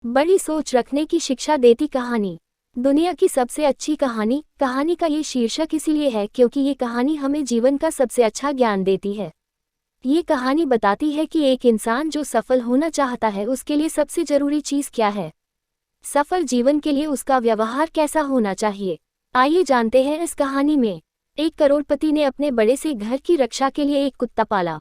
बड़ी सोच रखने की शिक्षा देती कहानी। दुनिया की सबसे अच्छी कहानी। कहानी का ये शीर्षक इसीलिए है क्योंकि ये कहानी हमें जीवन का सबसे अच्छा ज्ञान देती है। ये कहानी बताती है कि एक इंसान जो सफल होना चाहता है उसके लिए सबसे जरूरी चीज़ क्या है। सफल जीवन के लिए उसका व्यवहार कैसा होना चाहिए। आइए जानते हैं इस कहानी में। एक करोड़पति ने अपने बड़े से घर की रक्षा के लिए एक कुत्ता पाला।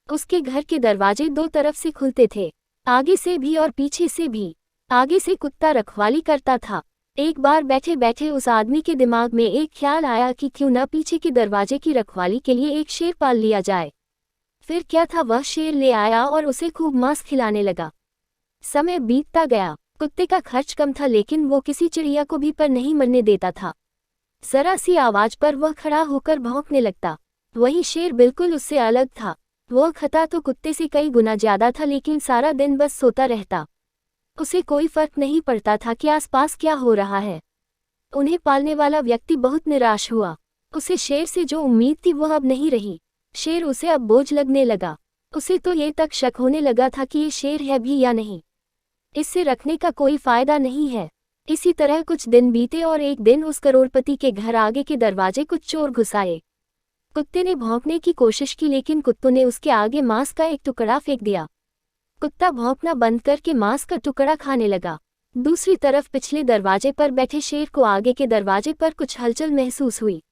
उसके घर के दरवाजे दो तरफ से खुलते थे, आगे से भी और पीछे से भी। आगे से कुत्ता रखवाली करता था। एक बार बैठे बैठे उस आदमी के दिमाग में एक ख्याल आया कि क्यों न पीछे के दरवाजे की रखवाली के लिए एक शेर पाल लिया जाए। फिर क्या था, वह शेर ले आया और उसे खूब मांस खिलाने लगा। समय बीतता गया। कुत्ते का खर्च कम था लेकिन वो किसी चिड़िया को भी पर नहीं मरने देता था। जरा सी आवाज पर वह खड़ा होकर भौंकने लगता। वही शेर बिल्कुल उससे अलग था। वह खाता तो कुत्ते से कई गुना ज्यादा था लेकिन सारा दिन बस सोता रहता। उसे कोई फर्क नहीं पड़ता था कि आसपास क्या हो रहा है। उन्हें पालने वाला व्यक्ति बहुत निराश हुआ। उसे शेर से जो उम्मीद थी वह अब नहीं रही। शेर उसे अब बोझ लगने लगा। उसे तो ये तक शक होने लगा था कि ये शेर है भी या नहीं। इससे रखने का कोई फायदा नहीं है। इसी तरह कुछ दिन बीते और एक दिन उस करोड़पति के घर आगे के दरवाजे कुछ चोर घुस आए। कुत्ते ने भौंकने की कोशिश की लेकिन कुत्तों ने उसके आगे मांस का एक टुकड़ा फेंक दिया। कुत्ता भौंकना बंद करके मांस का टुकड़ा खाने लगा। दूसरी तरफ पिछले दरवाजे पर बैठे शेर को आगे के दरवाजे पर कुछ हलचल महसूस हुई।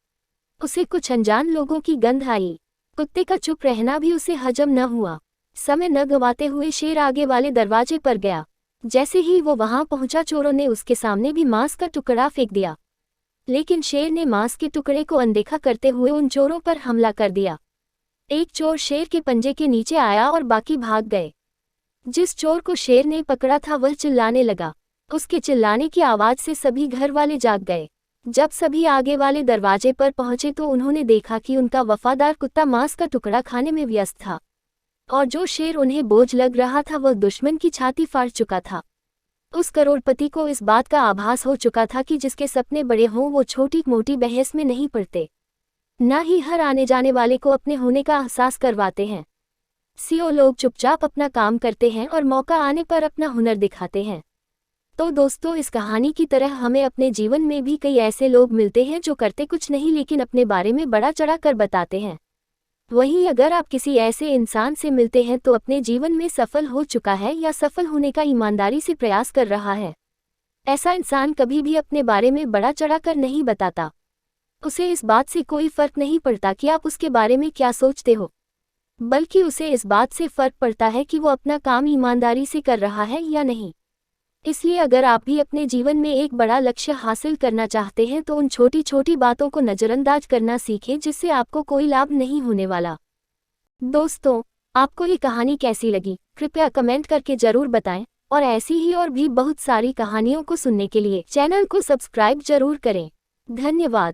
उसे कुछ अनजान लोगों की गंध आई। कुत्ते का चुप रहना भी उसे हजम न हुआ। समय न गंवाते हुए शेर आगे वाले दरवाजे पर गया। जैसे ही वो वहां पहुंचा चोरों ने उसके सामने भी मांस का टुकड़ा फेंक दिया। लेकिन शेर ने मांस के टुकड़े को अनदेखा करते हुए उन चोरों पर हमला कर दिया। एक चोर शेर के पंजे के नीचे आया और बाकी भाग गए। जिस चोर को शेर ने पकड़ा था वह चिल्लाने लगा। उसके चिल्लाने की आवाज से सभी घर वाले जाग गए। जब सभी आगे वाले दरवाजे पर पहुंचे तो उन्होंने देखा कि उनका वफादार कुत्ता मांस का टुकड़ा खाने में व्यस्त था और जो शेर उन्हें बोझ लग रहा था वह दुश्मन की छाती फाड़ चुका था। उस करोड़पति को इस बात का आभास हो चुका था कि जिसके सपने बड़े हों वो छोटी मोटी बहस में नहीं पड़ते, न ही हर आने जाने वाले को अपने होने का एहसास करवाते हैं। सीओ लोग चुपचाप अपना काम करते हैं और मौका आने पर अपना हुनर दिखाते हैं। तो दोस्तों, इस कहानी की तरह हमें अपने जीवन में भी कई ऐसे लोग मिलते हैं जो करते कुछ नहीं लेकिन अपने बारे में बड़ा चढ़ा कर बताते हैं। वहीं अगर आप किसी ऐसे इंसान से मिलते हैं तो अपने जीवन में सफल हो चुका है या सफल होने का ईमानदारी से प्रयास कर रहा है। ऐसा इंसान कभी भी अपने बारे में बड़ा चढ़ाकर नहीं बताता। उसे इस बात से कोई फर्क नहीं पड़ता कि आप उसके बारे में क्या सोचते हो, बल्कि उसे इस बात से फर्क पड़ता है कि वो अपना काम ईमानदारी से कर रहा है या नहीं। इसलिए अगर आप भी अपने जीवन में एक बड़ा लक्ष्य हासिल करना चाहते हैं तो उन छोटी छोटी बातों को नज़रअंदाज करना सीखें जिससे आपको कोई लाभ नहीं होने वाला। दोस्तों, आपको ये कहानी कैसी लगी कृपया कमेंट करके जरूर बताएं और ऐसी ही और भी बहुत सारी कहानियों को सुनने के लिए चैनल को सब्सक्राइब जरूर करें। धन्यवाद।